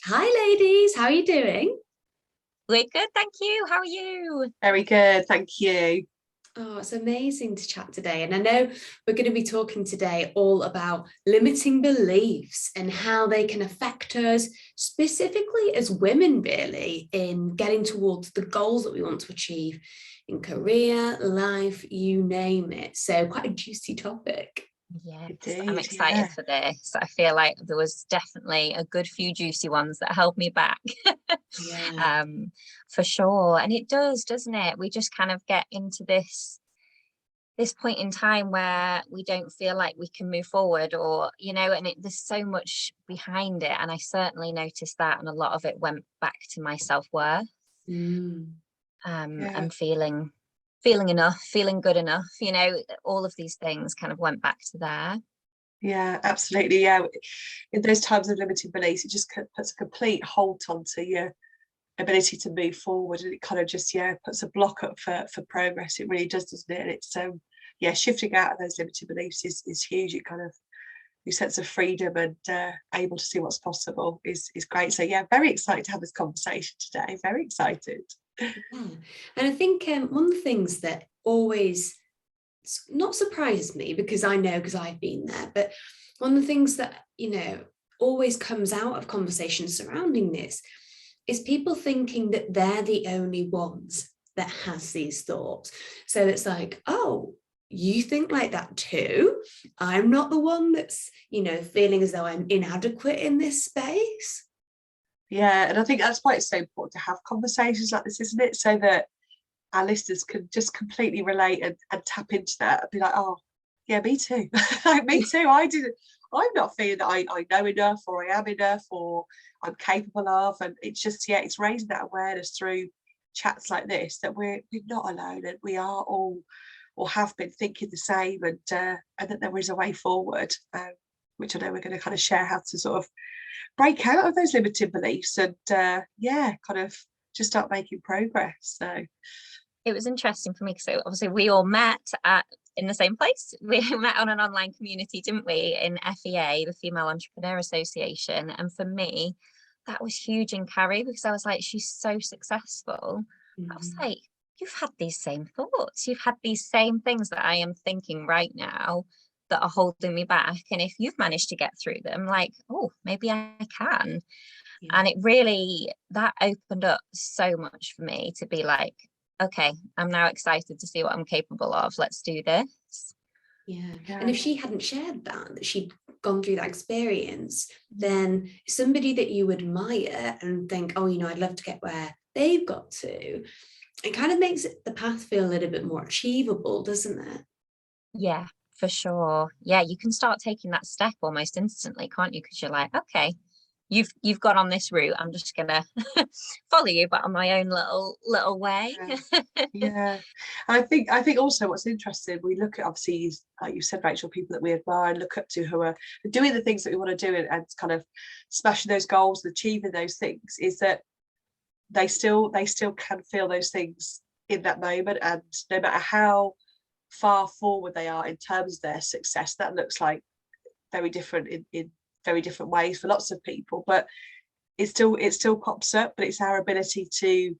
Hi, ladies. How are you doing? We're good, thank you. How are you? Very good, thank you. Oh, it's amazing to chat today. And I know we're going to be talking today all about limiting beliefs and how they can affect us, specifically as women, really, in getting towards the goals that we want to achieve in career, life, you name it. So, quite a juicy topic. Yes, I'm Indeed, excited yeah. for this. I feel like there was definitely a good few juicy ones that held me back. Yeah. um, for sure. And it does, doesn't it? We just kind of get into this point in time where we don't feel like we can move forward or there's so much behind it, and I certainly noticed that, and a lot of it went back to my self-worth, Mm. Yeah, and feeling enough, feeling good enough, all of these things kind of went back to there. yeah, absolutely. Yeah, in those times of limiting beliefs, it just puts a complete halt onto your ability to move forward, and it kind of just puts a block up for progress. It really does, doesn't it? And it's shifting out of those limiting beliefs is huge. It kind of your sense of freedom and able to see what's possible is great. So yeah, very excited to have this conversation today. Very excited. Yeah. And I think one of the things that always not surprises me, because I know, because I've been there, but one of the things that, always comes out of conversations surrounding this is people thinking that they're the only ones that has these thoughts. So it's like, oh, you think like that too? I'm not the one that's, feeling as though I'm inadequate in this space. Yeah, and I think that's why it's so important to have conversations like this, isn't it? So that our listeners can just completely relate and tap into that and be like, oh, yeah, me too. Like, me too. I'm not feeling that I know enough, or I am enough, or I'm capable of. And it's just, it's raising that awareness through chats like this that we're not alone, and we are all or have been thinking the same, and that there is a way forward, which I know we're going to kind of share how to sort of break out of those limiting beliefs and kind of just start making progress. So It was interesting for me because obviously we all met in the same place. We met on an online community, didn't we, in FEA, the Female Entrepreneur Association. And for me, that was huge in Carrie, because I was like, she's so successful. I was Mhm. like, you've had these same thoughts. You've had these same things that I am thinking right now that are holding me back. And if you've managed to get through them, like, oh, maybe I can. Yeah. And it really, that opened up so much for me to be like, okay, I'm now excited to see what I'm capable of. Let's do this. Yeah. And yeah, if she hadn't shared that she'd gone through that experience, then somebody that you admire and think, oh, I'd love to get where they've got to, it kind of makes the path feel a little bit more achievable, doesn't it? Yeah, for sure. Yeah, you can start taking that step almost instantly, can't you? Because you're like, okay, you've got on this route. I'm just gonna follow you, but on my own little way. yeah. Yeah, and I think also what's interesting, we look at, obviously, like you said, Rachel, people that we admire and look up to who are doing the things that we want to do, and kind of smashing those goals and achieving those things, is that they still can feel those things in that moment, and no matter how far forward they are in terms of their success, that looks like very different in very different ways for lots of people, but it still pops up. But it's our ability to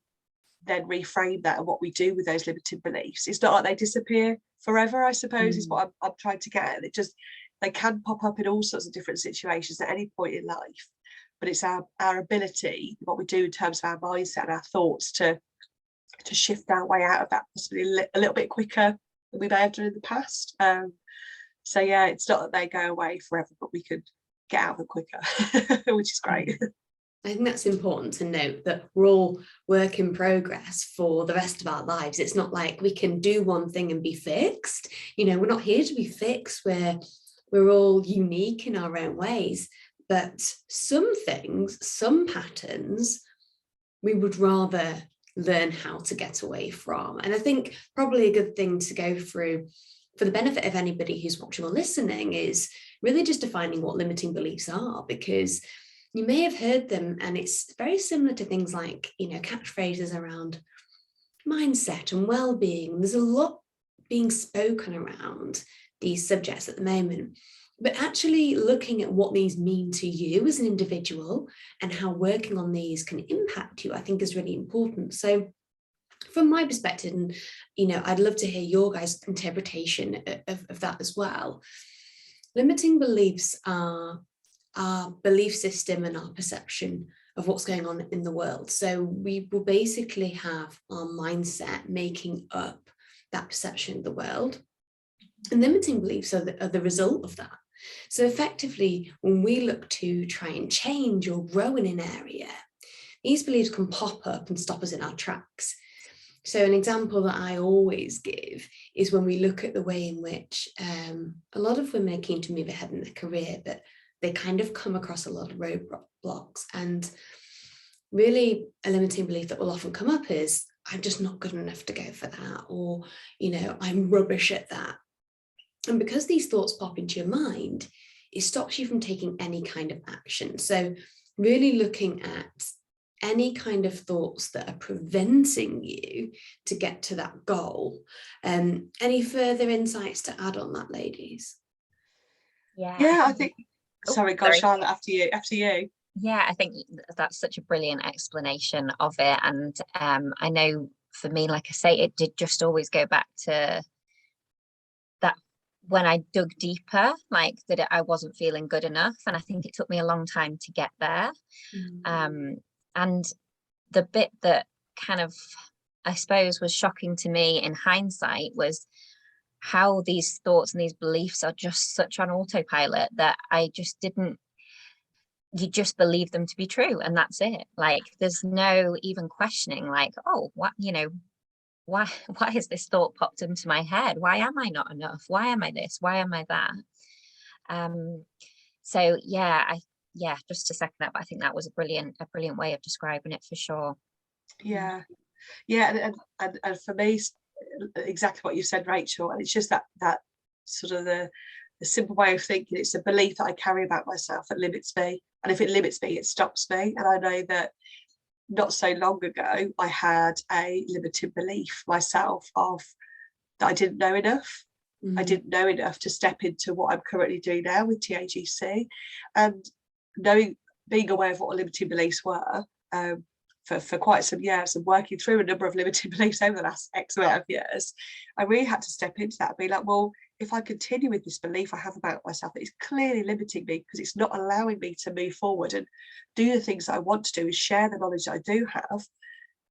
then reframe that, and what we do with those limited beliefs. It's not like they disappear forever, I suppose, is Mm. what I'm trying to get at. It just, they can pop up in all sorts of different situations at any point in life. But it's our ability, what we do in terms of our mindset and our thoughts, to shift our way out of that possibly a little bit quicker than we may have done in the past. So yeah, it's not that they go away forever, but we could get out of them quicker, which is great. I think that's important to note, that we're all work in progress for the rest of our lives. It's not like we can do one thing and be fixed. We're not here to be fixed. We're all unique in our own ways. But some things, some patterns, we would rather learn how to get away from. And I think probably a good thing to go through for the benefit of anybody who's watching or listening is really just defining what limiting beliefs are, because you may have heard them and it's very similar to things like, catchphrases around mindset and well-being. There's a lot being spoken around these subjects at the moment. but actually looking at what these mean to you as an individual and how working on these can impact you, I think is really important. So from my perspective, and I'd love to hear your guys' interpretation of that as well. Limiting beliefs are our belief system and our perception of what's going on in the world. So we will basically have our mindset making up that perception of the world. And limiting beliefs are the result of that. So effectively, when we look to try and change or grow in an area, these beliefs can pop up and stop us in our tracks. So an example that I always give is when we look at the way in which a lot of women are keen to move ahead in their career, but they kind of come across a lot of roadblocks. And really a limiting belief that will often come up is, I'm just not good enough to go for that, or, I'm rubbish at that. And because these thoughts pop into your mind, it stops you from taking any kind of action. So really looking at any kind of thoughts that are preventing you to get to that goal. Any further insights to add on that, ladies? Yeah, I think, sorry, go Charlotte, after you. Yeah, I think that's such a brilliant explanation of it. And I know for me, like I say, it did just always go back to that when I dug deeper, like that I wasn't feeling good enough. And I think it took me a long time to get there. And the bit that kind of, I suppose, was shocking to me in hindsight was how these thoughts and these beliefs are just such on autopilot that I just didn't, you just believe them to be true, and that's it. Like there's no even questioning, like, oh, what, why has this thought popped into my head? Why am I not enough? Why am I this? Why am I that? So just to second that, but I think that was a brilliant way of describing it for sure. Yeah, and for me, exactly what you said, Rachel. And it's just that sort of the simple way of thinking. It's a belief that I carry about myself that limits me, and if it limits me, it stops me. And I know that not so long ago, I had a limited belief myself of that I didn't know enough. I didn't know enough to step into what I'm currently doing now with TAGC, and being aware of what limiting beliefs were for quite some years, and working through a number of limiting beliefs over the last X amount of years, I really had to step into that and be like, well, if I continue with this belief I have about myself, that is clearly limiting me because it's not allowing me to move forward and do the things that I want to do and share the knowledge that I do have,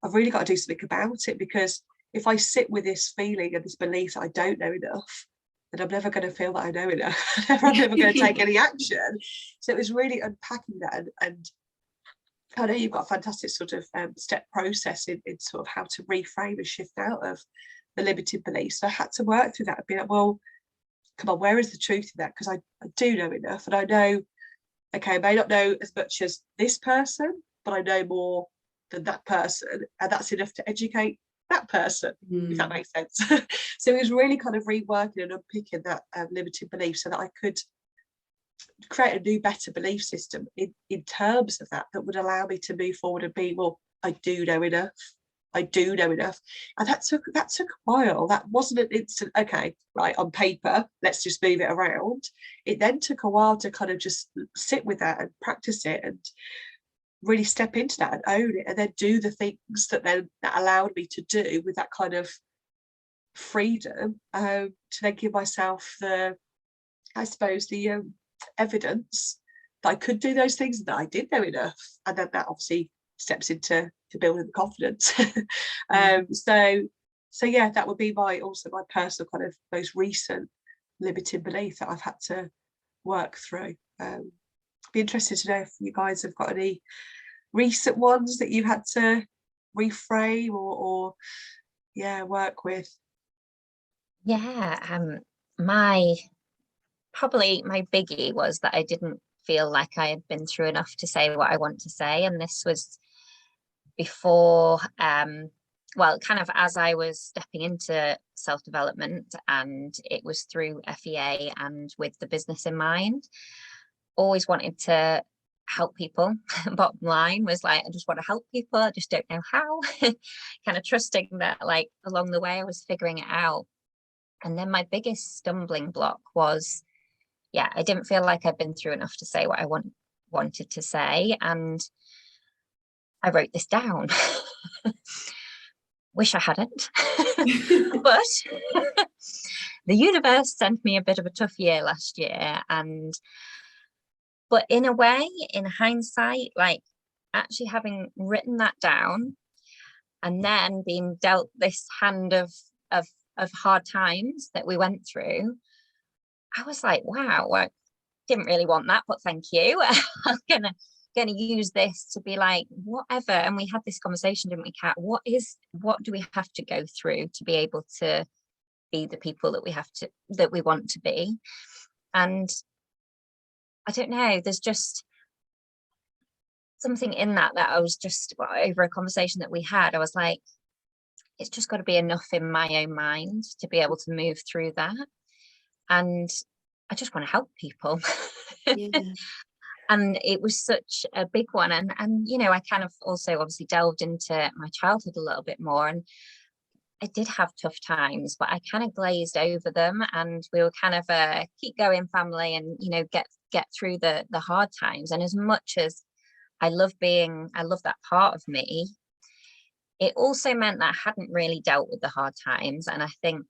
I've really got to do something about it. Because if I sit with this feeling and this belief that I don't know enough, then I'm never going to feel that I know enough. I'm never going to take any action. So it was really unpacking that, and I know you've got a fantastic sort of step process in sort of how to reframe and shift out of the limited beliefs. So I had to work through that and be like, well, come on, where is the truth in that? Because I do know enough, and I know, okay, I may not know as much as this person, but I know more than that person, and that's enough to educate that person, if that makes sense. So it was really kind of reworking and unpicking that limited belief so that I could create a new, better belief system in terms of that would allow me to move forward and be, well, I do know enough. I do know enough. And that took a while. That wasn't an instant, okay, right, on paper, let's just move it around. It then took a while to kind of just sit with that and practice it and really step into that and own it, and then do the things that allowed me to do with that kind of freedom, to then give myself the evidence that I could do those things and that I did know enough. And then that obviously steps into building the confidence. So yeah, that would be my personal kind of most recent limiting belief that I've had to work through. Be interested to know if you guys have got any recent ones that you had to reframe or work with. My biggie was that I didn't feel like I had been through enough to say what I want to say, and this was before kind of as I was stepping into self-development, and it was through FEA and with the business in mind. Always wanted to help people. Bottom line was like, I just want to help people, I just don't know how. Kind of trusting that like along the way I was figuring it out. And then my biggest stumbling block was yeah, I didn't feel like I'd been through enough to say what I wanted to say, and I wrote this down. Wish I hadn't. But the universe sent me a bit of a tough year last year, but in a way, in hindsight, like actually having written that down and then being dealt this hand of hard times that we went through, I was like, wow, I didn't really want that, but thank you. I'm gonna use this to be like, whatever. And we had this conversation, didn't we, Kat? What do we have to go through to be able to be the people that we want to be? And I don't know, there's just something in that I was just, over a conversation that we had, I was like, it's just got to be enough in my own mind to be able to move through that. And I just want to help people. Yeah. And it was such a big one. And you know, I kind of also obviously delved into my childhood a little bit more, and I did have tough times, but I kind of glazed over them, and we were kind of a keep going family, and you know, get through the hard times. And as much as I love that part of me, it also meant that I hadn't really dealt with the hard times. And I think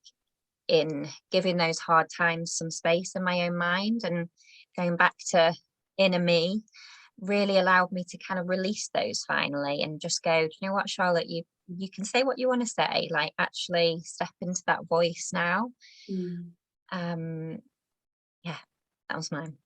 in giving those hard times some space in my own mind and going back to inner me really allowed me to kind of release those finally and just go, do you know what, Charlotte, you can say what you want to say, like actually step into that voice now. Yeah, that was mine.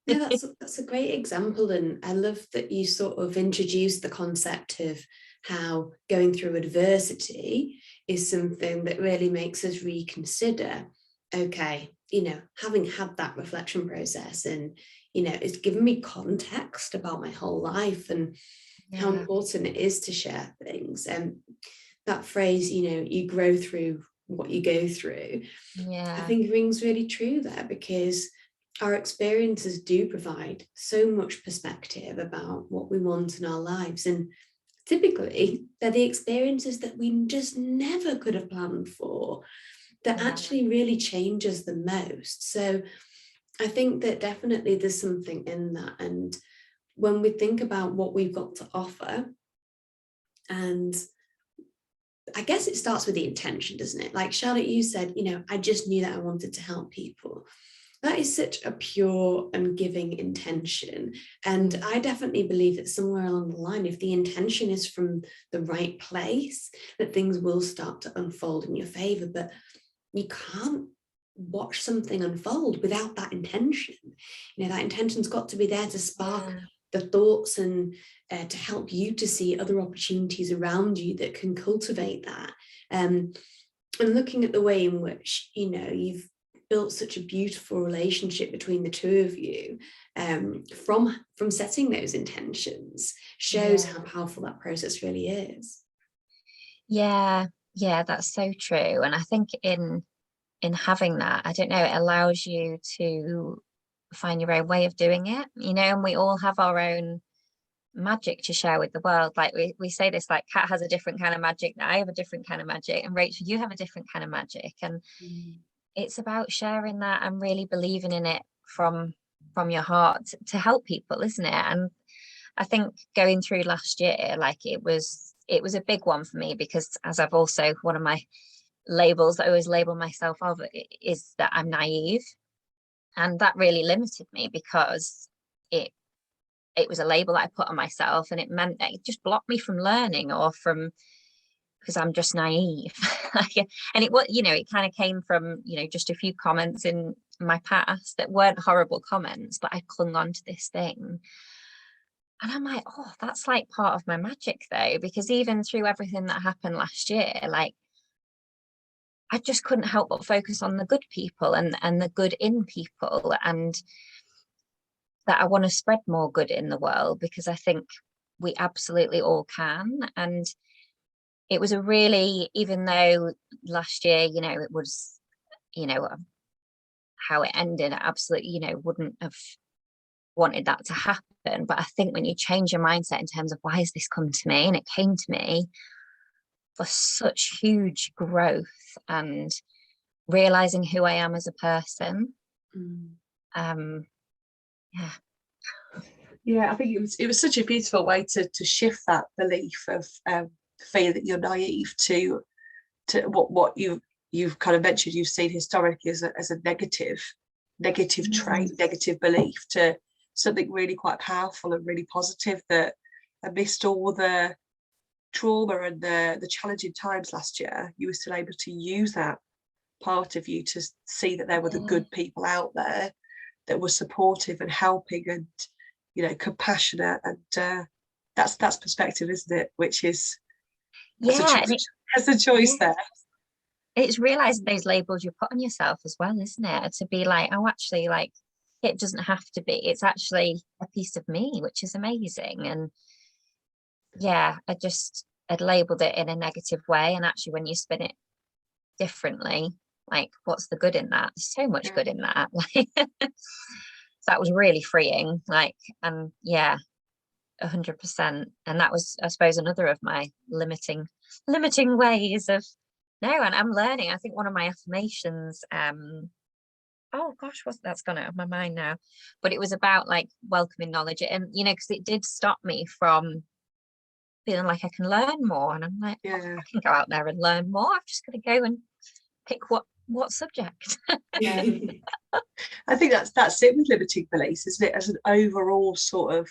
Yeah, that's a great example, and I love that you sort of introduced the concept of how going through adversity is something that really makes us reconsider, okay, you know, having had that reflection process, and you know, it's given me context about my whole life and how important it is to share things. And that phrase, you know, you grow through what you go through, I think rings really true there, because our experiences do provide so much perspective about what we want in our lives. And typically, they're the experiences that we just never could have planned for that actually really changes the most. So I think that definitely there's something in that. And when we think about what we've got to offer, and I guess it starts with the intention, doesn't it? Like Charlotte, you said, you know, I just knew that I wanted to help people. That is such a pure and giving intention. And I definitely believe that somewhere along the line, if the intention is from the right place, that things will start to unfold in your favor. But you can't watch something unfold without that intention. You know, that intention's got to be there to spark the thoughts and to help you to see other opportunities around you that can cultivate that. And looking at the way in which, you know, you've built such a beautiful relationship between the two of you, from setting those intentions, shows how powerful that process really is. Yeah, that's so true. And I think in having that, I don't know, it allows you to find your own way of doing it, you know, and we all have our own magic to share with the world. Like we say this, like Kat has a different kind of magic, I have a different kind of magic, and Rachel, you have a different kind of magic. And it's about sharing that and really believing in it from your heart to help people, isn't it? And I think going through last year, like it was a big one for me, because as I've also, one of my labels that I always label myself of is that I'm naive, and that really limited me, because it was a label that I put on myself, and it meant that it just blocked me from learning, or from, because I'm just naive. And it was, you know, it kind of came from, you know, just a few comments in my past that weren't horrible comments, but I clung on to this thing. And I'm like, oh, that's like part of my magic though, because even through everything that happened last year, like I just couldn't help but focus on the good people and the good in people, and that I want to spread more good in the world, because I think we absolutely all can. And it was a really, even though last year, you know, it was, you know, how it ended, I absolutely, you know, wouldn't have wanted that to happen. But I think when you change your mindset in terms of why has this come to me, and it came to me for such huge growth and realizing who I am as a person, Yeah. Yeah, I think it was such a beautiful way to shift that belief of fear that you're naive to what you've kind of mentioned you've seen historically as a negative trait, negative belief, to something really quite powerful and really positive, that amidst all the trauma and the challenging times last year, you were still able to use that part of you to see that there were the good people out there that were supportive and helping and, you know, compassionate, and that's perspective, isn't it? Which is there's a choice there. It's realizing those labels you put on yourself as well, isn't it? To be like, oh, actually, like, it doesn't have to be. It's actually a piece of me, which is amazing. And yeah, I'd labeled it in a negative way. And actually, when you spin it differently, like, what's the good in that? There's so much good in that. Like, so that was really freeing. Like, and yeah, 100%. And that was, I suppose, another of my limiting ways of no. And I'm learning. I think one of my affirmations, oh gosh, that's gone out of my mind now, but it was about like welcoming knowledge, and you know, because it did stop me from feeling like I can learn more. And I'm like, I can go out there and learn more. I've just got to go and pick what subject. I think that's it with limiting beliefs, isn't it? As an overall sort of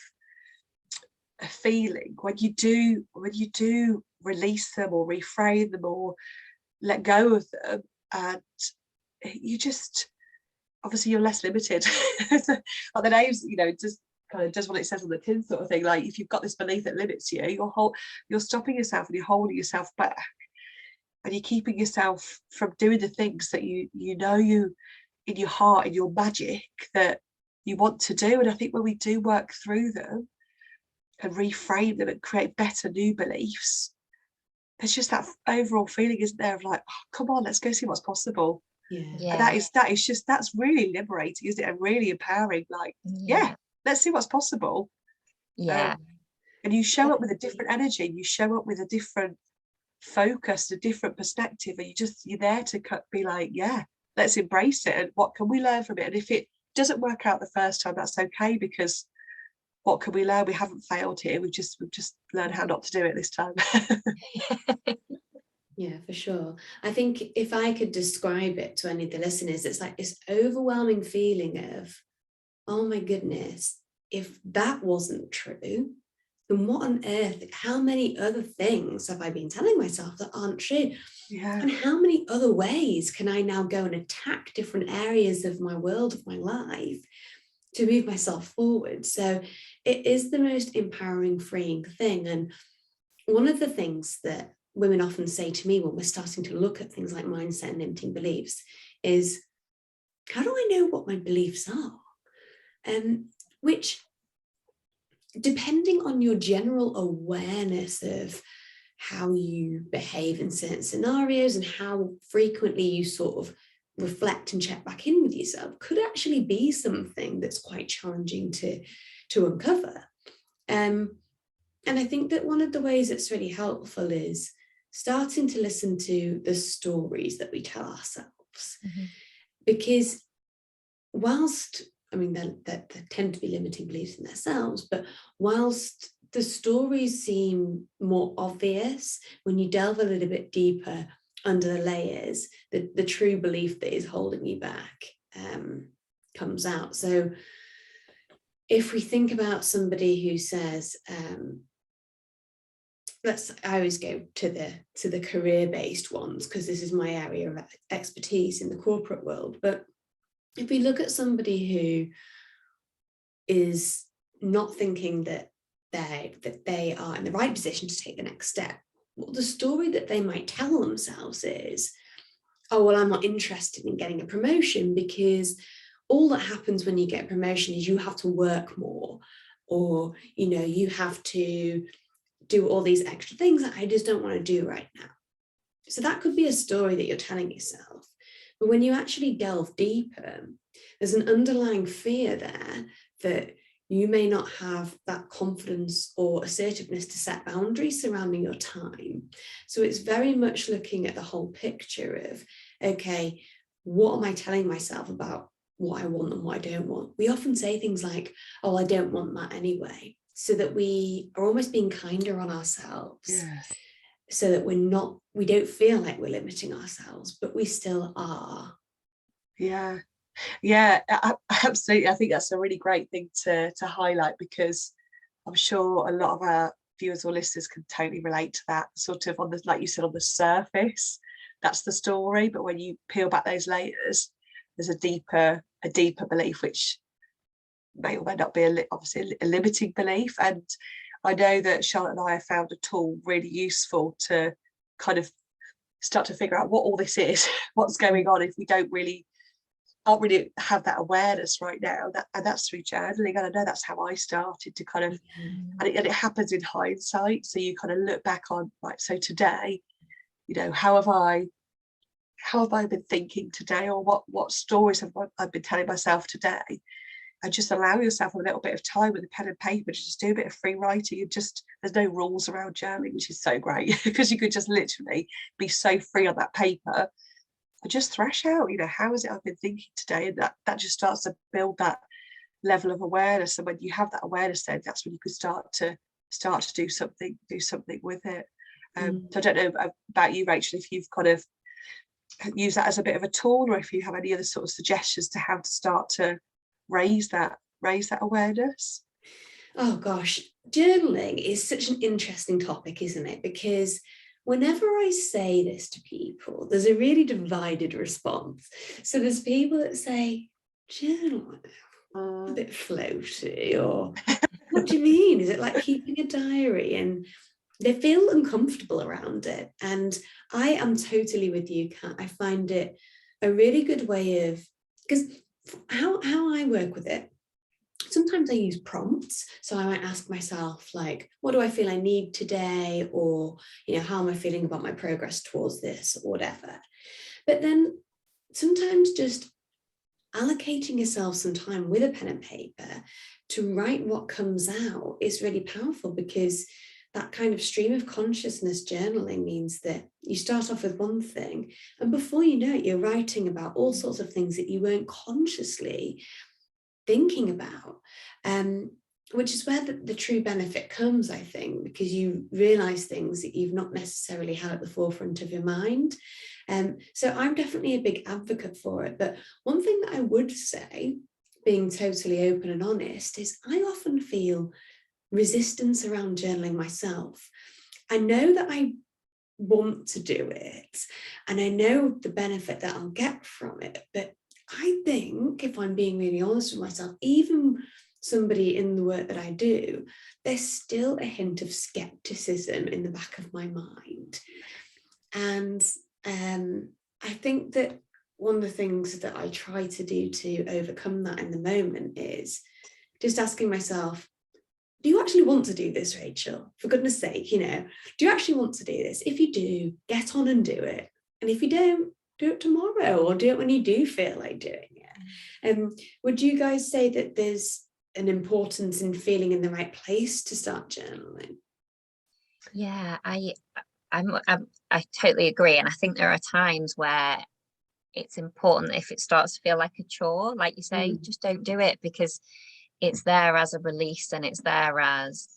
a feeling, when you do release them or reframe them or let go of them, and you just, obviously you're less limited. Like the names, you know, just kind of does what it says on the tin sort of thing. Like if you've got this belief that limits you, you're stopping yourself and you're holding yourself back, and you're keeping yourself from doing the things that you know you in your heart, in your magic, that you want to do. And I think when we do work through them and reframe them and create better new beliefs, there's just that overall feeling, isn't there, of like, oh, come on, let's go see what's possible. And that's really liberating, isn't it? And really empowering. Like, let's see what's possible. And you show up with a different energy, you show up with a different focus, a different perspective, and you're there to be like, let's embrace it, and what can we learn from it? And if it doesn't work out the first time, that's okay, because what can we learn? We haven't failed here. We've just learned how not to do it this time. Yeah, for sure. I think if I could describe it to any of the listeners, it's like this overwhelming feeling of, oh my goodness, if that wasn't true, then what on earth, how many other things have I been telling myself that aren't true? And how many other ways can I now go and attack different areas of my world, of my life, to move myself forward? So it is the most empowering, freeing thing. And one of the things that women often say to me when we're starting to look at things like mindset and limiting beliefs is, how do I know what my beliefs are? Which, depending on your general awareness of how you behave in certain scenarios and how frequently you sort of reflect and check back in with yourself, could actually be something that's quite challenging to uncover. And I think that one of the ways it's really helpful is starting to listen to the stories that we tell ourselves. Because whilst, I mean, there tend to be limiting beliefs in themselves, but whilst the stories seem more obvious, when you delve a little bit deeper under the layers, the true belief that is holding you back comes out. So if we think about somebody who says, I always go to the career-based ones, because this is my area of expertise in the corporate world. But if we look at somebody who is not thinking that they are in the right position to take the next step, well, the story that they might tell themselves is, oh, well, I'm not interested in getting a promotion, because all that happens when you get a promotion is you have to work more, or, you know, you have to do all these extra things that I just don't want to do right now. So that could be a story that you're telling yourself. But when you actually delve deeper, there's an underlying fear there that you may not have that confidence or assertiveness to set boundaries surrounding your time. So it's very much looking at the whole picture of, okay, what am I telling myself about what I want and what I don't want, we often say things like, oh, I don't want that anyway, so that we are almost being kinder on ourselves. Yes. So that we don't feel like we're limiting ourselves, but we still are. Yeah, absolutely. I think that's a really great thing to highlight, because I'm sure a lot of our viewers or listeners can totally relate to that. Sort of on the, like you said, on the surface, that's the story, but when you peel back those layers, there's a deeper belief, which may or may not be obviously a limiting belief. And I know that Charlotte and I have found a tool really useful to kind of start to figure out what all this is, what's going on, if we aren't really have that awareness right now. And that's through journaling. And I know that's how I started to kind of, and it happens in hindsight. So you kind of look back on, right, so today, you know, how have I been thinking today, or what stories have I been telling myself today? And just allow yourself a little bit of time with a pen and paper to just do a bit of free writing. And just, there's no rules around journaling, which is so great, because you could just literally be so free on that paper and just thrash out, you know, how is it I've been thinking today? And that just starts to build that level of awareness. And when you have that awareness, then that's when you could start to do something with it. So I don't know about you, Rachel, if you've kind of used that as a bit of a tool, or if you have any other sort of suggestions to how to start to raise that awareness. Oh gosh, journaling is such an interesting topic, isn't it? Because whenever I say this to people, there's a really divided response. So there's people that say, journaling, a bit floaty, or what do you mean? Is it like keeping a diary? And they feel uncomfortable around it. And I am totally with you, Kat. I find it a really good way of, because how I work with it, sometimes I use prompts. So I might ask myself, like, what do I feel I need today? Or, you know, how am I feeling about my progress towards this, or whatever. But then sometimes just allocating yourself some time with a pen and paper to write what comes out is really powerful, because that kind of stream of consciousness journaling means that you start off with one thing, and before you know it, you're writing about all sorts of things that you weren't consciously thinking about, which is where the true benefit comes, I think, because you realize things that you've not necessarily had at the forefront of your mind. So I'm definitely a big advocate for it. But one thing that I would say, being totally open and honest, is I often feel resistance around journaling myself. I know that I want to do it, and I know the benefit that I'll get from it, but I think, if I'm being really honest with myself, even somebody in the work that I do, there's still a hint of skepticism in the back of my mind. And I think that one of the things that I try to do to overcome that in the moment is just asking myself, do you actually want to do this, Rachel? For goodness sake, you know, do you actually want to do this? If you do, get on and do it. And if you don't, do it tomorrow, or do it when you do feel like doing it. Would you guys say that there's an importance in feeling in the right place to start journaling? Yeah, I totally agree. And I think there are times where it's important, if it starts to feel like a chore, like you say, just don't do it, because it's there as a release, and it's there as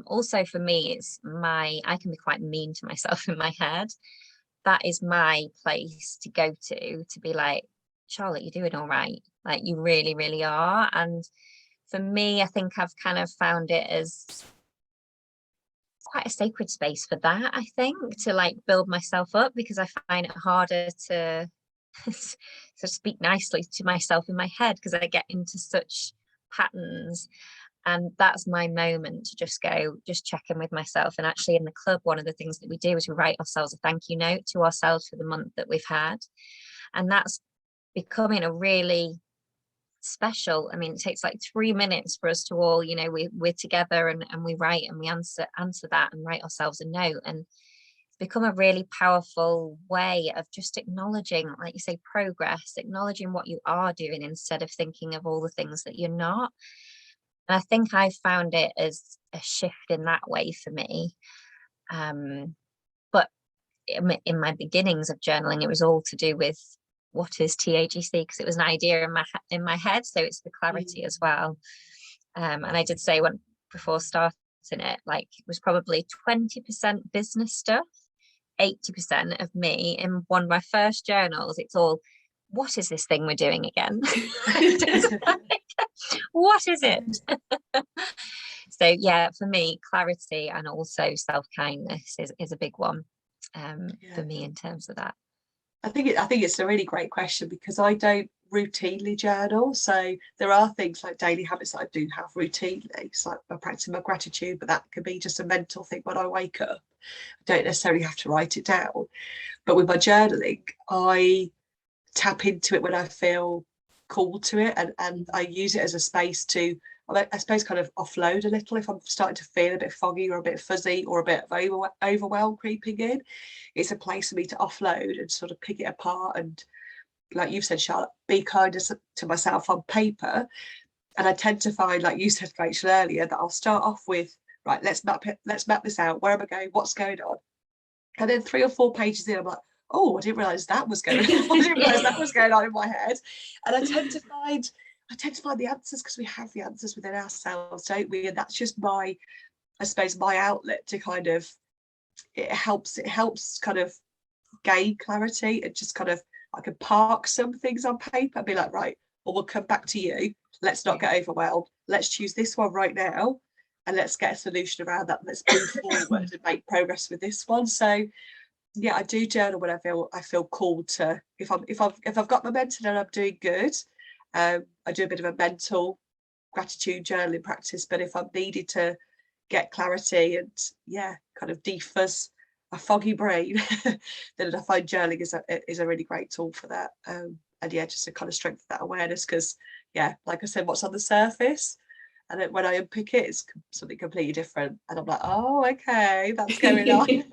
also for me, I can be quite mean to myself in my head. That is my place to go to be like, Charlotte, you're doing all right, like you really, really are. And for me, I think I've kind of found it as quite a sacred space for that, I think, to like build myself up, because I find it harder to speak nicely to myself in my head, because I get into such patterns. And that's my moment to just check in with myself. And actually in the club, one of the things that we do is we write ourselves a thank you note to ourselves for the month that we've had. And that's becoming a really special, I mean, it takes like 3 minutes for us to all, you know, we're together and we write, and we answer that and write ourselves a note. And it's become a really powerful way of just acknowledging, like you say, progress, acknowledging what you are doing instead of thinking of all the things that you're not. And I think I found it as a shift in that way for me. But in my beginnings of journaling, it was all to do with what is TAGC, because it was an idea in my head, so it's the clarity as well. And I did say before starting it, like it was probably 20% business stuff, 80% of me. In one of my first journals, it's all, what is this thing we're doing again? What is it? So yeah, for me, clarity and also self-kindness is a big one for me in terms of that. I think it's a really great question, because I don't routinely journal. So there are things like daily habits that I do have routinely. It's like I practice my gratitude, but that could be just a mental thing when I wake up. I don't necessarily have to write it down. But with my journaling, I tap into it when I feel called to it, and I use it as a space to, I suppose, kind of offload a little if I'm starting to feel a bit foggy or a bit fuzzy or a bit of overwhelm creeping in. It's a place for me to offload and sort of pick it apart, and like you've said, Charlotte, be kinder to myself on paper. And I tend to find, like you said, Rachel, earlier, that I'll start off with, right, let's map this out. Where am I going? What's going on? And then 3 or 4 pages in, I'm like, oh, I didn't realise that was going on. I didn't realise that was going on in my head. And I tend to find the answers, because we have the answers within ourselves, don't we? And that's just my outlet to kind of, it helps kind of gain clarity, and just kind of, I can park some things on paper and be like, right, well, we'll come back to you. Let's not get overwhelmed. Let's choose this one right now, and let's get a solution around that. Let's move forward and make progress with this one. So yeah, I do journal when I feel called to. If I've got momentum and I'm doing good, I do a bit of a mental gratitude journaling practice. But if I'm needed to get clarity and kind of defuzz a foggy brain, then I find journaling is a really great tool for that. And just to kind of strengthen that awareness, because like I said, what's on the surface, and then when I unpick it, it's something completely different, and I'm like, oh, okay, that's going on.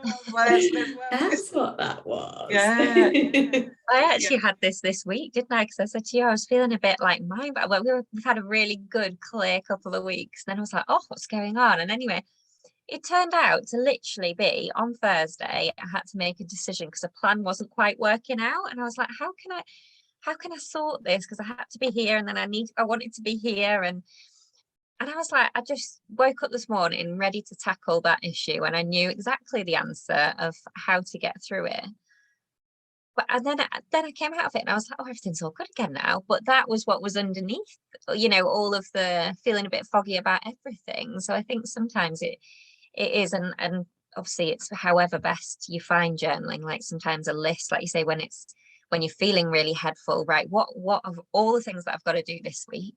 That's what that was. Yeah. I actually had this week, didn't I? Because I said to you, I was feeling a bit like we've had a really good, clear couple of weeks. And then I was like, oh, what's going on? And anyway, it turned out to literally be on Thursday, I had to make a decision because a plan wasn't quite working out. And I was like, how can I sort this? Because I had to be here, and then I wanted to be here. And I was like, I just woke up this morning ready to tackle that issue. And I knew exactly the answer of how to get through it. But and then I came out of it and I was like, oh, everything's all good again now. But that was what was underneath, all of the feeling a bit foggy about everything. So I think sometimes it is, and obviously it's however best you find journaling, like sometimes a list, like you say, when you're feeling really head full, right, what of all the things that I've got to do this week,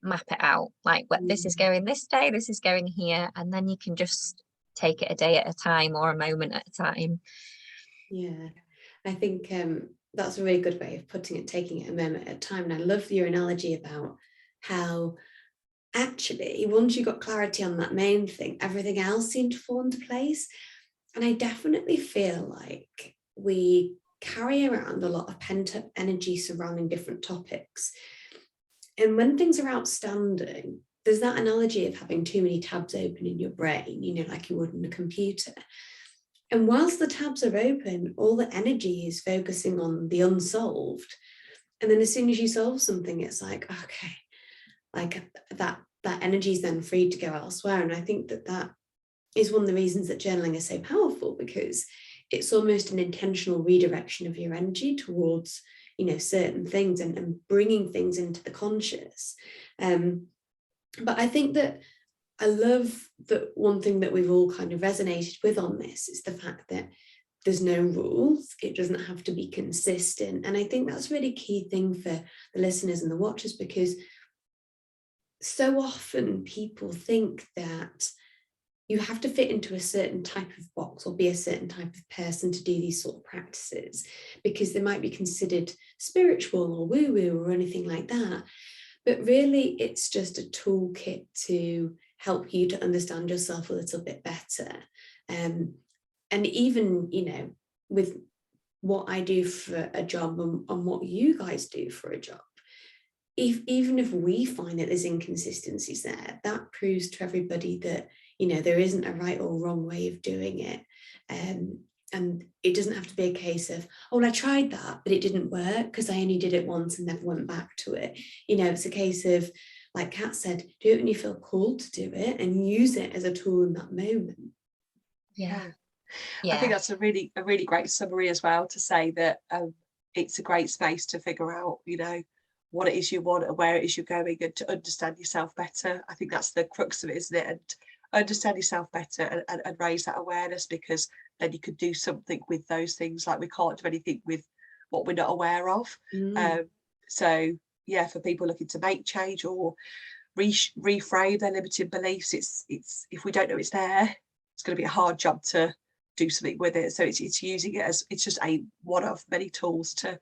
map it out, like what this is going this day, this is going here, and then you can just take it a day at a time or a moment at a time. I think that's a really good way of putting it, taking it a moment at a time. And I love your analogy about how actually once you got clarity on that main thing, everything else seemed to fall into place. And I definitely feel like we carry around a lot of pent-up energy surrounding different topics. And when things are outstanding, there's that analogy of having too many tabs open in your brain, like you would in a computer. And whilst the tabs are open, all the energy is focusing on the unsolved. And then as soon as you solve something, it's like, okay, like that energy is then free to go elsewhere. And I think that is one of the reasons that journaling is so powerful, because it's almost an intentional redirection of your energy towards, certain things and bringing things into the conscious. But I think that I love that one thing that we've all kind of resonated with on this is the fact that there's no rules. It doesn't have to be consistent. And I think that's a really key thing for the listeners and the watchers, because so often people think that you have to fit into a certain type of box or be a certain type of person to do these sort of practices, because they might be considered spiritual or woo-woo or anything like that. But really, it's just a toolkit to help you to understand yourself a little bit better. And even, with what I do for a job and what you guys do for a job, even if we find that there's inconsistencies there, that proves to everybody that, there isn't a right or wrong way of doing it. And it doesn't have to be a case of, oh, well, I tried that, but it didn't work because I only did it once and never went back to it. You know, it's a case of, like Kat said, do it when you feel called to do it and use it as a tool in that moment. Yeah. I think that's a really great summary as well, to say that it's a great space to figure out, you know, what it is you want and where it is you're going, and to understand yourself better. I think that's the crux of it, isn't it? And understand yourself better and raise that awareness, because then you could do something with those things. Like, we can't do anything with what we're not aware of. So yeah, for people looking to make change or reframe their limiting beliefs, it's if we don't know it's there, it's going to be a hard job to do something with it. So it's using it as, it's just one of many tools to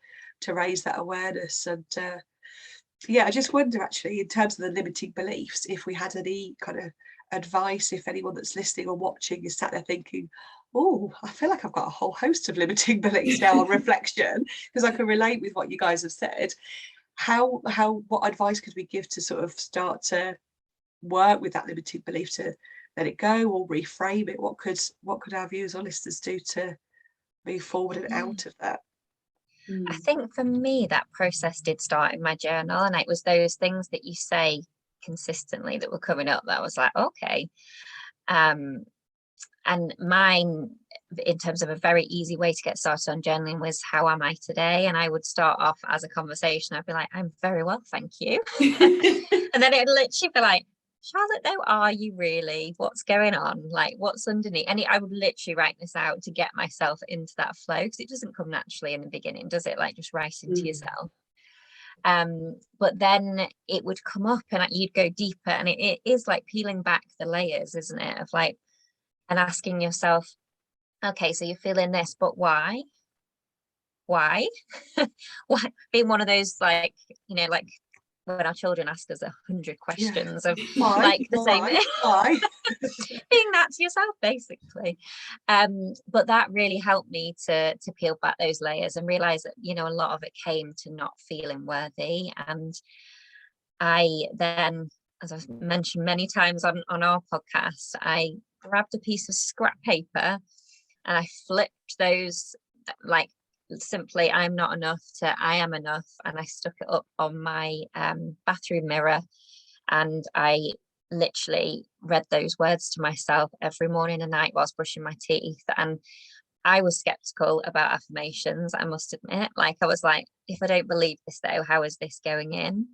raise that awareness. And yeah, I just wonder, actually, in terms of the limiting beliefs, if we had any kind of advice, if anyone that's listening or watching is sat there thinking, oh, I feel like I've got a whole host of limiting beliefs now on reflection, because I can relate with what you guys have said. What advice could we give to sort of start to work with that limiting belief, to let it go or reframe it? What could our viewers or listeners do to move forward and out of that? I think for me, that process did start in my journal, and it was those things that you say consistently that were coming up that I was like, okay. And mine, in terms of a very easy way to get started on journaling, was, how am I today? And I would start off as a conversation. I'd be like, I'm very well, thank you. And then it would literally be like, Charlotte, though, are you really? What's going on? Like, what's underneath? And I would literally write this out to get myself into that flow, because it doesn't come naturally in the beginning, does it? Like, just writing to yourself. But then it would come up and you'd go deeper, and it is like peeling back the layers, isn't it? Of like, and asking yourself, okay, so you're feeling this, but why? Why? Being one of those, like, you know, like when our children ask us 100 questions of why? like the same why? being that to yourself, basically. But that really helped me to peel back those layers and realize that, you know, a lot of it came to not feeling worthy. And I then, as I've mentioned many times on our podcast, I grabbed a piece of scrap paper and I flipped those, like, simply I'm not enough to I am enough, and I stuck it up on my bathroom mirror, and I literally read those words to myself every morning and night whilst brushing my teeth. And I was skeptical about affirmations, I must admit. Like, I was like, if I don't believe this, though, how is this going in?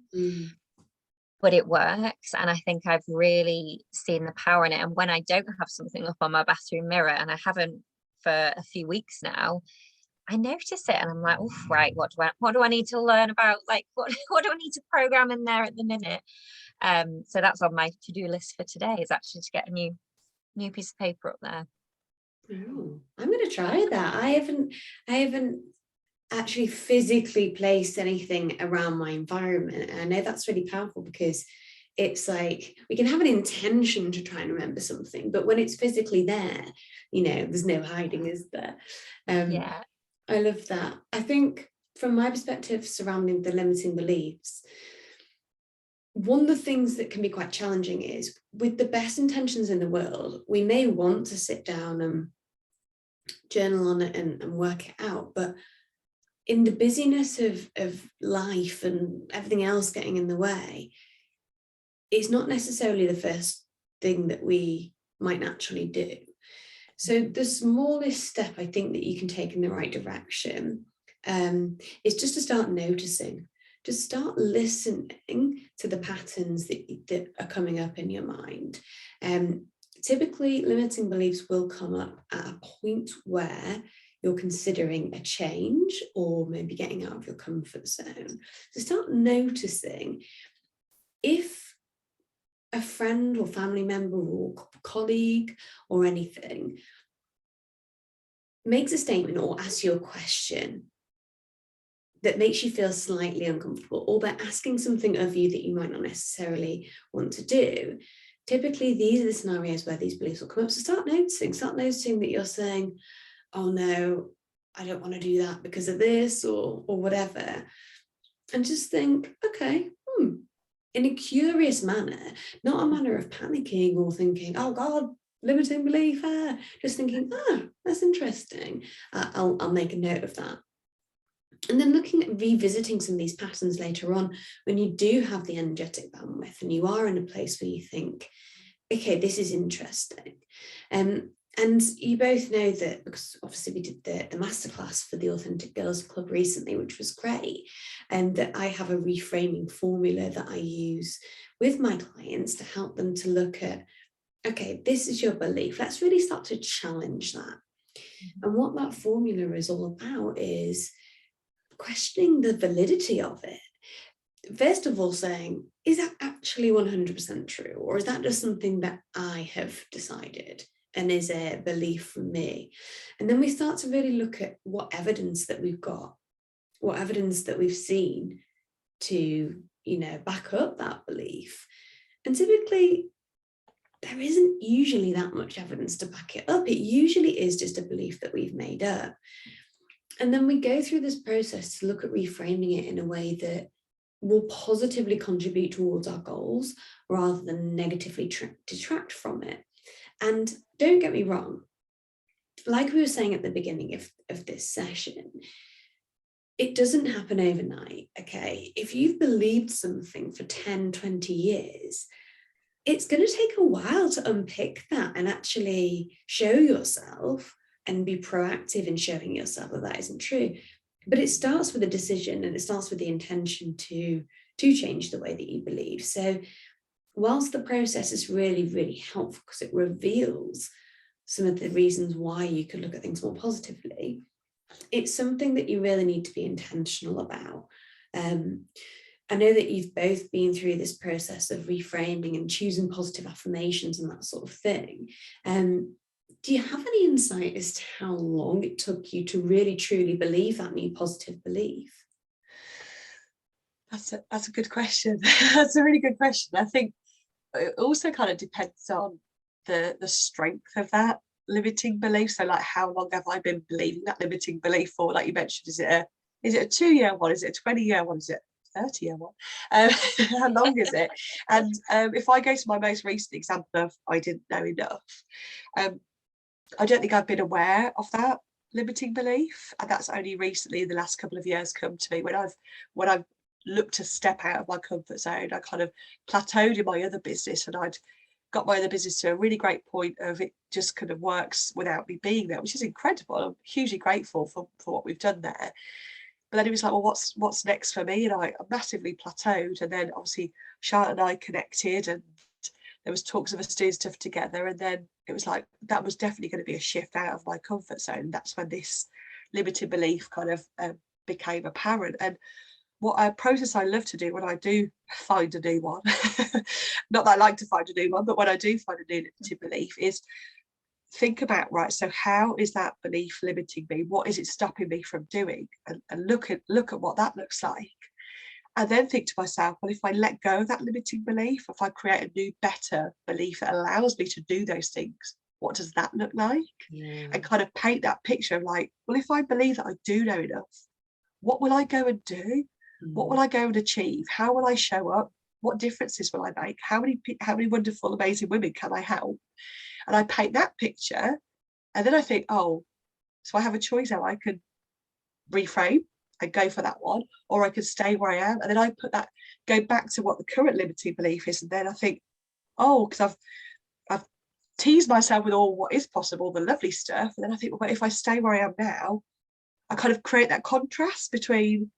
But it works, and I think I've really seen the power in it. And when I don't have something up on my bathroom mirror, and I haven't for a few weeks now, I notice it and I'm like, oh, right, what do I need to learn about? Like, what do I need to program in there at the minute? So that's on my to-do list for today, is actually to get a new piece of paper up there. Oh, I'm going to try that. I haven't actually physically placed anything around my environment, and I know that's really powerful, because it's like we can have an intention to try and remember something, but when it's physically there, you know, there's no hiding, is there? Yeah, I love that. I think from my perspective surrounding the limiting beliefs, one of the things that can be quite challenging is, with the best intentions in the world, we may want to sit down and journal on it and work it out, but in the busyness of life and everything else getting in the way, it's not necessarily the first thing that we might naturally do. So the smallest step I think that you can take in the right direction is just to start noticing, just start listening to the patterns that are coming up in your mind. Typically, limiting beliefs will come up at a point where you're considering a change or maybe getting out of your comfort zone. So start noticing if a friend or family member or colleague or anything makes a statement or asks you a question that makes you feel slightly uncomfortable, or they're asking something of you that you might not necessarily want to do. Typically, these are the scenarios where these beliefs will come up. So start noticing that you're saying, oh no, I don't want to do that because of this or whatever. And just think, okay, in a curious manner, not a manner of panicking or thinking, oh God, limiting belief, just thinking, that's interesting. I'll make a note of that. And then looking at revisiting some of these patterns later on, when you do have the energetic bandwidth and you are in a place where you think, okay, this is interesting. And you both know that, because obviously we did the masterclass for the Authentic Girls Club recently, which was great, and that I have a reframing formula that I use with my clients to help them to look at, okay, this is your belief. Let's really start to challenge that. And what that formula is all about is questioning the validity of it. First of all, saying, is that actually 100% true? Or is that just something that I have decided and is a belief from me? And then we start to really look at what evidence that we've got, what evidence that we've seen to, back up that belief. And typically, there isn't usually that much evidence to back it up. It usually is just a belief that we've made up. And then we go through this process to look at reframing it in a way that will positively contribute towards our goals rather than negatively detract from it. And don't get me wrong, like we were saying at the beginning of this session, it doesn't happen overnight, okay? If you've believed something for 10, 20 years, it's going to take a while to unpick that and actually show yourself and be proactive in showing yourself that that isn't true. But it starts with a decision, and it starts with the intention to change the way that you believe. So whilst the process is really, really helpful because it reveals some of the reasons why you could look at things more positively, it's something that you really need to be intentional about. I know that you've both been through this process of reframing and choosing positive affirmations and that sort of thing. Do you have any insight as to how long it took you to really truly believe that new positive belief? That's a good question. That's a really good question. I think it also kind of depends on the strength of that limiting belief. So like, how long have I been believing that limiting belief for? Like you mentioned, is it a 2-year one? Is it a 20-year one? Is it 30-year one? How long is it? And if I go to my most recent example of I didn't know enough, I don't think I've been aware of that limiting belief, and that's only recently in the last couple of years come to me when I've looked to step out of my comfort zone. I kind of plateaued in my other business, and I'd got my other business to a really great point of it just kind of works without me being there, which is incredible. I'm hugely grateful for what we've done there. But then it was like, well, what's next for me? And I massively plateaued. And then obviously Charlotte and I connected, and there was talks of us doing stuff together. And then it was like, that was definitely going to be a shift out of my comfort zone. That's when this limited belief kind of became apparent. And what a process I love to do when I do find a new one, not that I like to find a new one, but when I do find a new limited belief, is think about, right, so how is that belief limiting me? What is it stopping me from doing? And look at what that looks like. And then think to myself, well, if I let go of that limiting belief, if I create a new, better belief that allows me to do those things, what does that look like? Yeah. And kind of paint that picture of like, well, if I believe that I do know enough, what will I go and do? What will I go and achieve? How will I show up? What differences will I make? How many wonderful, amazing women can I help? And I paint that picture, and then I think, oh, so I have a choice now. I could reframe and go for that one, or I could stay where I am. And then I go back to what the current limiting belief is, and then I think, oh, because I've teased myself with all what is possible, the lovely stuff, and then I think, well, if I stay where I am now, I kind of create that contrast between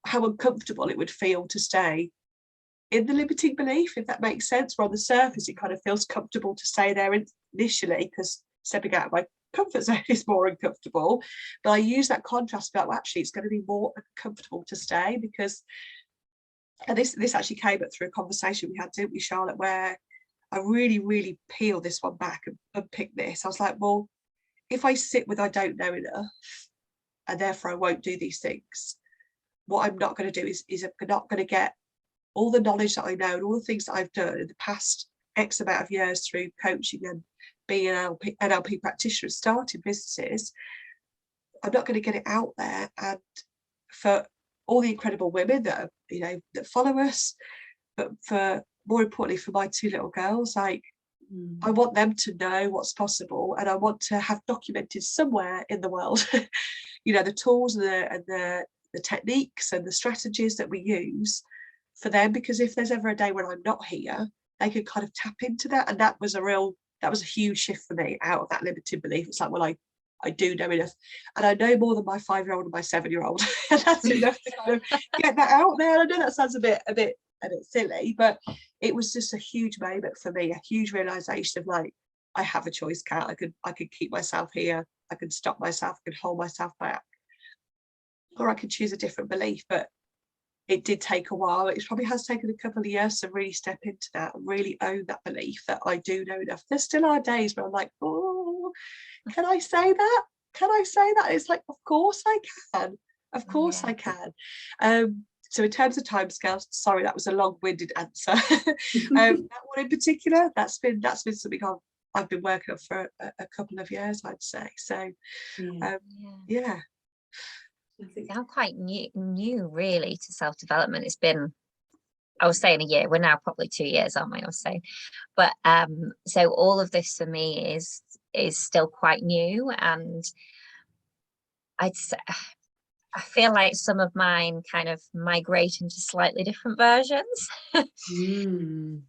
how uncomfortable it would feel to stay in the limiting belief, if that makes sense. Where on the surface it kind of feels comfortable to stay there initially because stepping out of my comfort zone is more uncomfortable, but I use that contrast about, well, actually it's going to be more uncomfortable to stay because, and this actually came up through a conversation we had, didn't we, Charlotte, where I really peeled this one back and unpicked this. I was like, well, if I sit with I don't know enough and therefore I won't do these things, what I'm not going to do is I'm not going to get all the knowledge that I know and all the things that I've done in the past X amount of years through coaching and being an NLP practitioner, starting businesses. I'm not going to get it out there. And for all the incredible women that are, that follow us, but for more importantly, for my two little girls, like, I want them to know what's possible, and I want to have documented somewhere in the world, you know, the tools and the techniques and the strategies that we use for them, because if there's ever a day when I'm not here, they can kind of tap into that. And that was a huge shift for me, out of that limited belief. It's like, well, I do know enough, and I know more than my 5-year-old and my 7-year-old, and that's enough to kind of get that out there. I know that sounds a bit silly, but it was just a huge moment for me, a huge realization of like, I have a choice, Kat. I could keep myself here, I could stop myself, I could hold myself back, or I could choose a different belief. But it did take a while. It probably has taken a couple of years to really step into that and really own that belief that I do know enough. There still are days where I'm like, oh, can I say that? Can I say that? It's like, of course I can. Of course I can. So in terms of timescales, sorry, that was a long-winded answer. That one in particular, that's been something I've been working on for a couple of years, I'd say. So yeah. I'm quite new really to self-development. It's been, I was saying a year, we're now probably 2 years, aren't we? I was saying, but so all of this for me is still quite new, and I feel like some of mine kind of migrate into slightly different versions,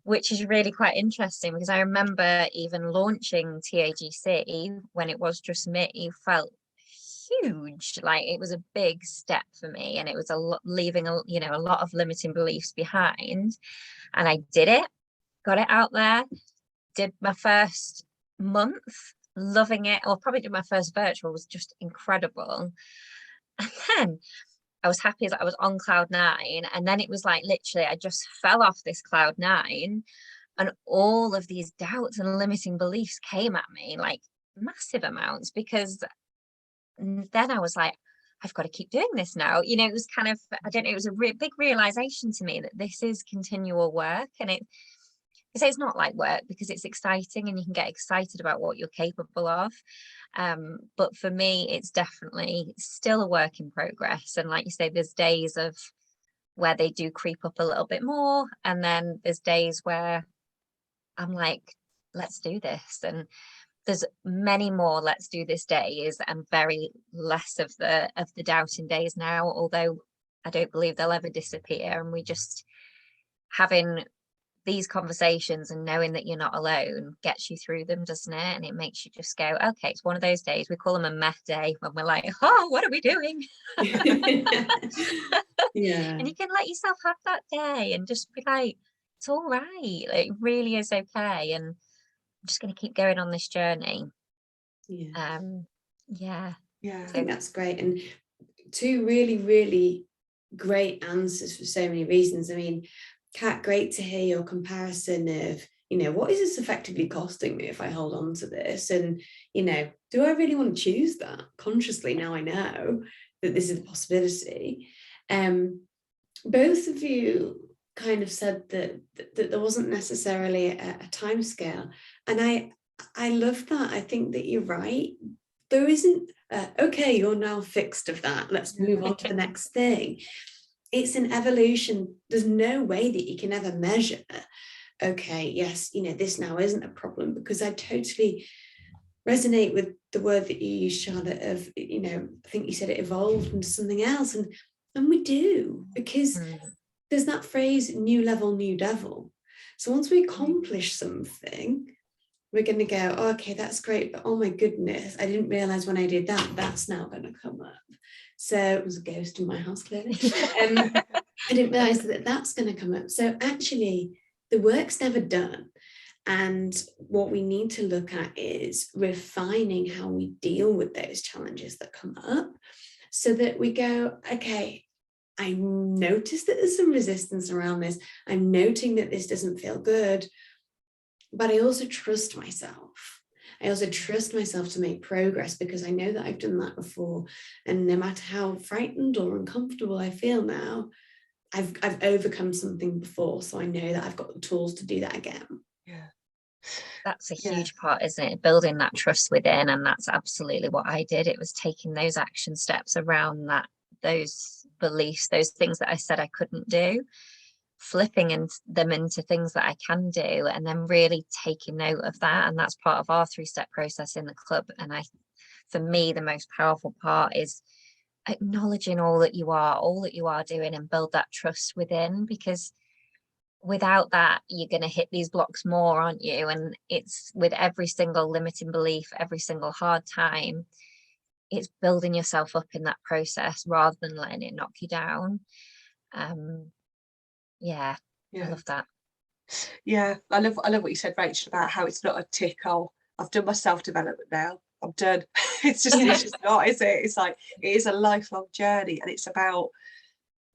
which is really quite interesting, because I remember even launching TAGC when it was just me, felt huge. Like, it was a big step for me, and it was leaving a lot of limiting beliefs behind. And I did it, got it out there, did my first month, loving it, or probably did my first virtual, was just incredible. And then I was happy as I was on cloud 9, and then it was like literally I just fell off this cloud 9, and all of these doubts and limiting beliefs came at me, like massive amounts, because then I was like, I've got to keep doing this now. You know, it was kind of, I don't know, it was a big realization to me that this is continual work. And I say it's not like work because it's exciting and you can get excited about what you're capable of. But for me, it's definitely still a work in progress. And like you say, there's days of where they do creep up a little bit more. And then there's days where I'm like, let's do this. And there's many more let's do this days, and very less of the doubting days now, although I don't believe they'll ever disappear. And we just, having these conversations and knowing that you're not alone gets you through them, doesn't it? And it makes you just go, okay, it's one of those days. We call them a meh day, when we're like, oh, what are we doing? Yeah. And you can let yourself have that day and just be like, it's all right, like, it really is okay, and I'm just going to keep going on this journey. Yeah. I think that's great, and 2 really, really great answers for so many reasons. I mean, Kat, great to hear your comparison of, what is this effectively costing me if I hold on to this? And, do I really want to choose that consciously now I know that this is a possibility? Both of you kind of said that there wasn't necessarily a time scale. And I love that. I think that you're right. There isn't, okay, you're now fixed of that, let's move on to the next thing. It's an evolution. There's no way that you can ever measure, okay, yes, this now isn't a problem, because I totally resonate with the word that you used, Charlotte, of, I think you said it evolved into something else. And we do, because there's that phrase, new level, new devil. So once we accomplish something, we're going to go, oh, okay, that's great, but oh my goodness, I didn't realize when I did that, that's now going to come up. So it was a ghost in my house, clearly. I didn't realize that that's going to come up. So actually, the work's never done. And what we need to look at is refining how we deal with those challenges that come up, so that we go, okay, I noticed that there's some resistance around this. I'm noting that this doesn't feel good, but I also trust myself. I also trust myself to make progress, because I know that I've done that before. And no matter how frightened or uncomfortable I feel now, I've overcome something before. So I know that I've got the tools to do that again. Yeah. That's a huge part, isn't it? Building that trust within. And that's absolutely what I did. It was taking those action steps around that, those beliefs, those things that I said I couldn't do. flipping them into things that I can do, and then really taking note of that. And that's part of our 3-step process in the club. And for me, the most powerful part is acknowledging all that you are doing, and build that trust within, because without that, you're going to hit these blocks more, aren't you? And it's with every single limiting belief, every single hard time, it's building yourself up in that process rather than letting it knock you down. Yeah, I love that. Yeah, I love what you said, Rachel, about how it's not a tick. Oh, I've done my self-development now, I'm done. It's just not, is it? It's like, it is a lifelong journey, and it's about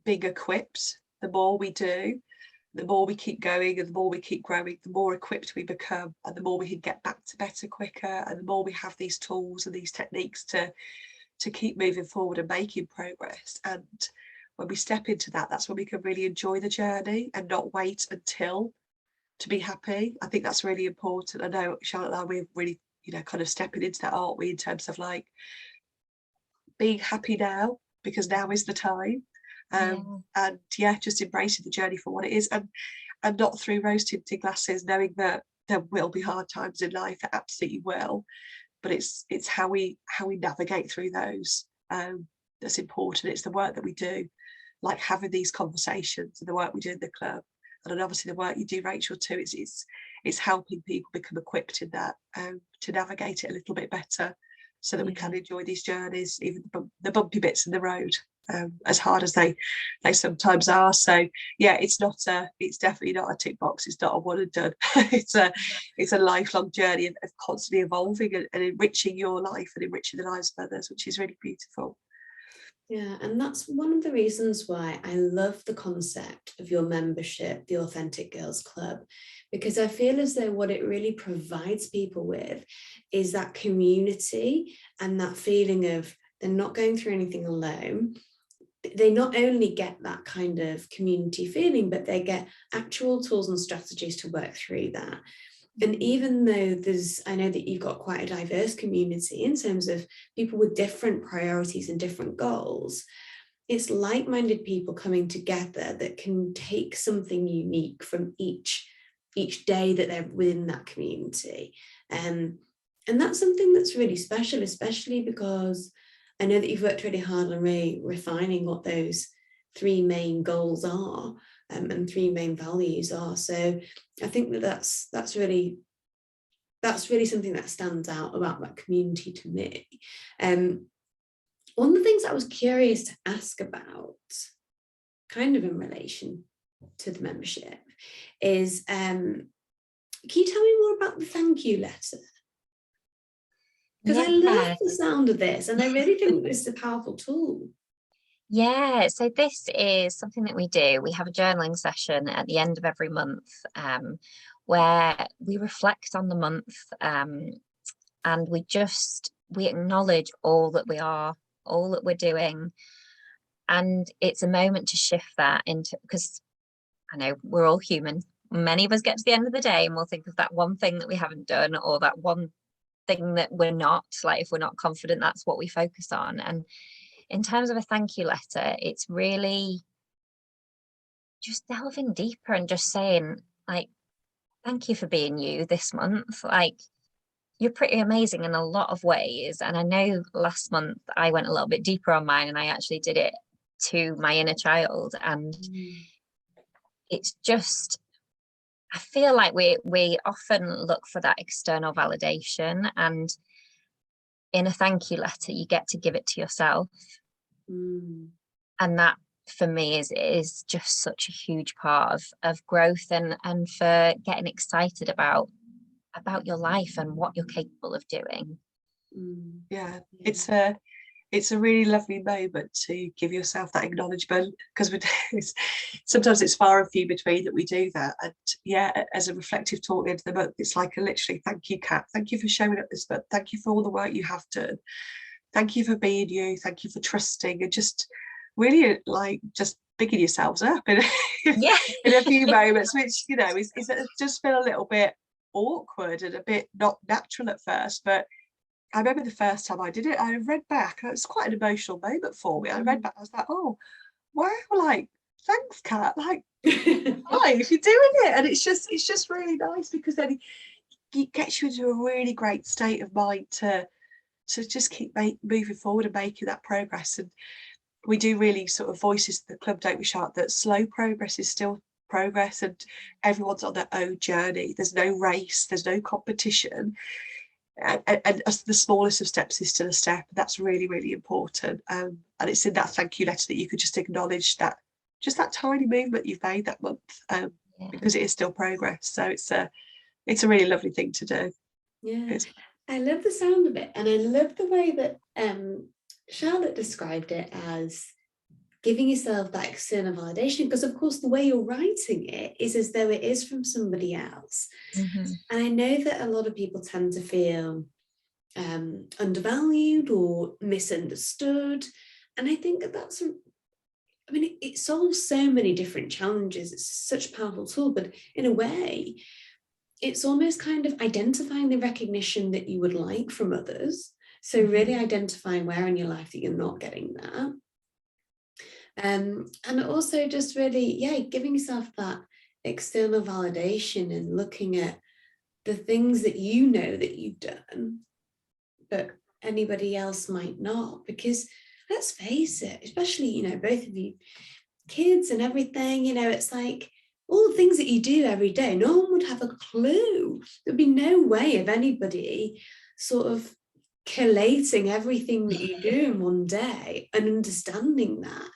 being equipped. The more we do, the more we keep going, and the more we keep growing, the more equipped we become, and the more we can get back to better quicker, and the more we have these tools and these techniques to keep moving forward and making progress. And when we step into that, that's when we can really enjoy the journey and not wait until to be happy. I think that's really important. I know Charlotte and I, we're really, kind of stepping into that, aren't we, in terms of like being happy now, because now is the time. And just embracing the journey for what it is, and not through rose tinted glasses, knowing that there will be hard times in life. It absolutely will, but it's how we navigate through those that's important. It's the work that we do, like having these conversations, and the work we do in the club, and then obviously the work you do, Rachel, too. It's helping people become equipped in that, to navigate it a little bit better, so that we can enjoy these journeys, even the bumpy bits in the road, as hard as they sometimes are. So yeah, it's definitely not a tick box. It's not a one and done. It's a lifelong journey of constantly evolving and enriching your life and enriching the lives of others, which is really beautiful. Yeah, and that's one of the reasons why I love the concept of your membership, the Authentic Girls Club, because I feel as though what it really provides people with is that community and that feeling of they're not going through anything alone. They not only get that kind of community feeling, but they get actual tools and strategies to work through that. And even though I know that you've got quite a diverse community in terms of people with different priorities and different goals, it's like-minded people coming together that can take something unique from each day that they're within that community. And that's something that's really special, especially because I know that you've worked really hard on really refining what those 3 main goals are, and 3 main values are. So I think that's really something that stands out about that community to me. One of the things I was curious to ask about, kind of in relation to the membership, is can you tell me more about the thank you letter? Because I love the sound of this, and I really think this is a powerful tool. Yeah, so this is something that we do. We have a journaling session at the end of every month, where we reflect on the month, and we acknowledge all that we are, all that we're doing. And it's a moment to shift that into, because I know we're all human. Many of us get to the end of the day and we'll think of that one thing that we haven't done, or that one thing that we're not, like if we're not confident, that's what we focus on. And in terms of a thank you letter, it's really just delving deeper and just saying, like, thank you for being you this month. Like, you're pretty amazing in a lot of ways. And I know last month I went a little bit deeper on mine, and I actually did it to my inner child. And it's just, I feel like we often look for that external validation, and in a thank you letter, you get to give it to yourself. And that for me is just such a huge part of growth and for getting excited about your life and what you're capable of doing. Yeah, it's a really lovely moment to give yourself that acknowledgement, because sometimes it's far and few between that we do that. And yeah, as a reflective talk into the month, it's like a literally, thank you, Kat, thank you for showing up this month, thank you for all the work you have done, thank you for being you, thank you for trusting, and just really like just bigging yourselves up in a few moments, which it does feel a little bit awkward and a bit not natural at first. But I remember the first time I did it, I read back, and it was quite an emotional moment for me. I read back, I was like, oh, wow, like thanks, Kat. Like, hi, if you're doing it. And it's just really nice, because then it gets you into a really great state of mind to just keep moving forward and making that progress. And we do really sort of voices to the club, don't we, Sharp, that slow progress is still progress, and everyone's on their own journey. There's no race, there's no competition, and the smallest of steps is still a step. That's really, really important. And it's in that thank you letter that you could just acknowledge that, just that tiny movement you've made that month, because it is still progress. So it's a really lovely thing to do. Yeah, I love the sound of it, and I love the way that Charlotte described it as giving yourself that external validation, because of course the way you're writing it is as though it is from somebody else. And I know that a lot of people tend to feel undervalued or misunderstood, and I think that it solves so many different challenges. It's such a powerful tool, but in a way it's almost kind of identifying the recognition that you would like from others. So really identifying where in your life that you're not getting that. And also just really, giving yourself that external validation and looking at the things that you know that you've done, but anybody else might not. Because let's face it, especially, both of you kids and everything, it's like all the things that you do every day, no one would have a clue. There'd be no way of anybody sort of collating everything that you do in one day and understanding that.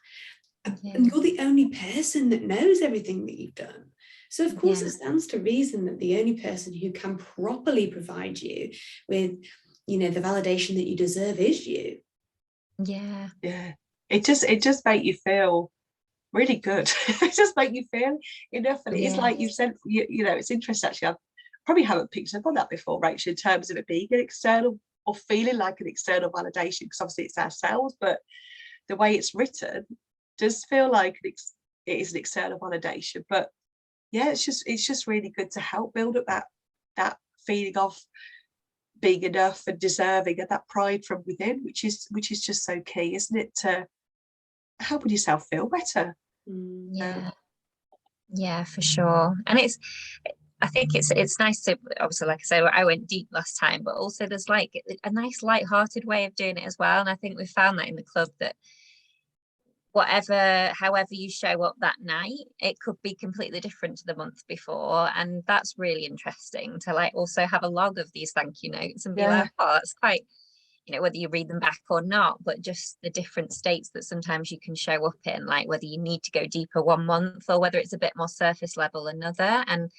And you're the only person that knows everything that you've done. So of course it stands to reason that the only person who can properly provide you with, the validation that you deserve is you. Yeah. It just make you feel really good. It just make you feel enough. And it's like you said, it's interesting actually. I probably haven't picked up on that before, Rachel, in terms of it being an external or feeling like an external validation, because obviously it's ourselves, but the way it's written does feel like it is an external validation. But it's just really good to help build up that feeling of being enough and deserving, and that pride from within, which is just so key, isn't it, to helping yourself feel better. Yeah, for sure. And I think it's nice to, obviously, like I said, I went deep last time, but also there's like a nice light-hearted way of doing it as well. And I think we found that in the club, that however you show up that night, it could be completely different to the month before. And that's really interesting to like also have a log of these thank you notes and be like, oh, it's quite, whether you read them back or not, but just the different states that sometimes you can show up in, like whether you need to go deeper one month or whether it's a bit more surface level another. And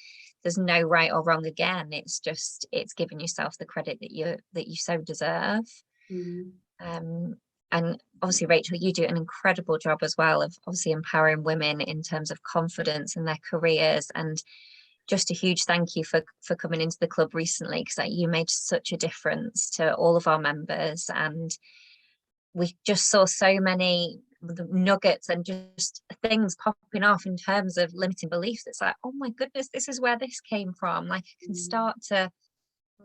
there's no right or wrong again. It's giving yourself the credit that you so deserve. And obviously, Rachel, you do an incredible job as well of obviously empowering women in terms of confidence in their careers. And just a huge thank you for coming into the club recently, because you made such a difference to all of our members. And we just saw so many nuggets and just things popping off in terms of limiting beliefs. It's like, oh my goodness, this is where this came from. Like, I can start to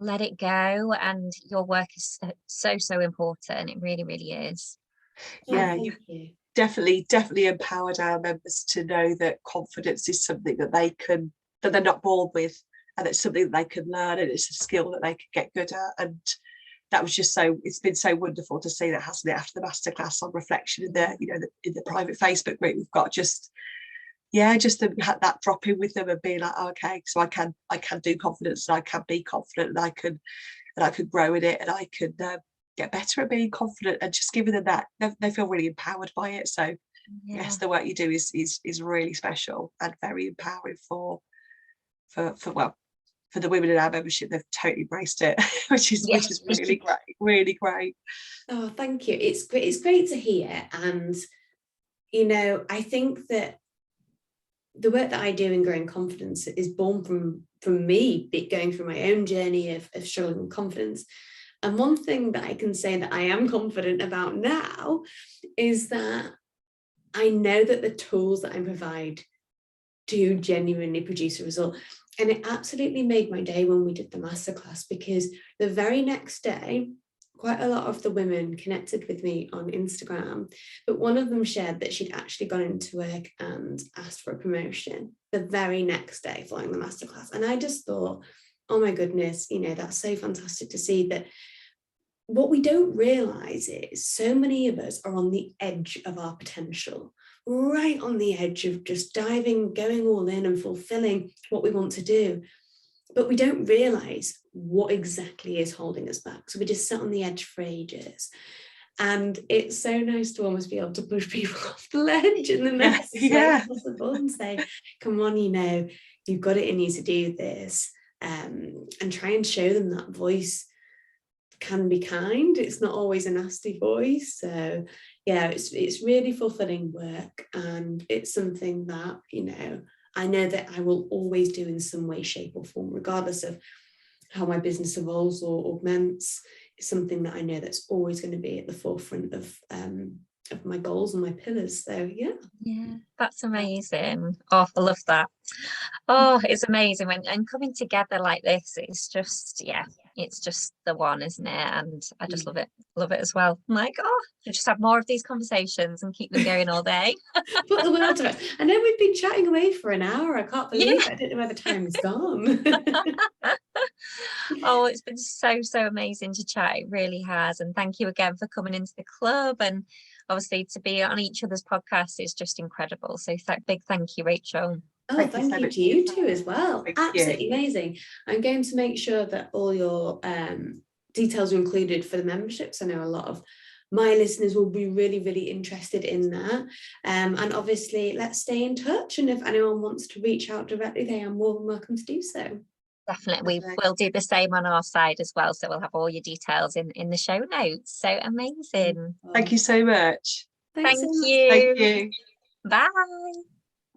let it go, and your work is so important. It really, really is. You've definitely empowered our members to know that confidence is something that they're not born with, and it's something that they can learn, and it's a skill that they can get good at. And that was just it's been so wonderful to see that, hasn't it, after the masterclass on reflection in the private Facebook group we've got, just to have that drop in with them and be like, oh, okay, so I can do confidence, and I can be confident, and I could grow in it, and I could get better at being confident, and just giving them that, they feel really empowered by it. So yes, the work you do is really special and very empowering for the women in our membership. They've totally embraced it, which is really great. Oh, thank you. It's great to hear. And I think that the work that I do in growing confidence is born from me going through my own journey of struggling with confidence. And one thing that I can say that I am confident about now is that I know that the tools that I provide do genuinely produce a result. And it absolutely made my day when we did the masterclass, because the very next day quite a lot of the women connected with me on Instagram, but one of them shared that she'd actually gone into work and asked for a promotion the very next day following the masterclass. And I just thought, oh my goodness, you know, that's so fantastic to see. That what we don't realize is so many of us are on the edge of our potential, right on the edge of just diving, going all in and fulfilling what we want to do. But we don't realize what exactly is holding us back. So we just sit on the edge for ages. And it's so nice to almost be able to push people off the ledge in the nicest way possible and say, come on, you know, you've got it in you to do this. And try and show them that voice can be kind. It's not always a nasty voice. So yeah, it's really fulfilling work. And it's something that, you know, I know that I will always do in some way, shape or form, regardless of how my business evolves or augments. It's something that I know that's always going to be at the forefront of my goals and my pillars. So yeah, that's amazing. Oh, I love that. Oh, it's amazing and coming together like this. It's just it's just the one, isn't it? And I just love it as well. I'm like, oh, I just have more of these conversations and keep them going all day. Put the world to it. I know we've been chatting away for an hour. I can't believe it. I don't know where the time's gone. Oh, it's been so amazing to chat. It really has. And thank you again for coming into the club, and obviously to be on each other's podcast is just incredible. So big thank you, Rachel. Oh, thank you to you too as well. Absolutely amazing. I'm going to make sure that all your details are included for the memberships. I know a lot of my listeners will be really, really interested in that. And obviously, let's stay in touch. And if anyone wants to reach out directly, they are more than welcome to do so. Definitely. We will do the same on our side as well. So we'll have all your details in the show notes. So amazing. Thank you so much. Thank you. Thank you. Bye.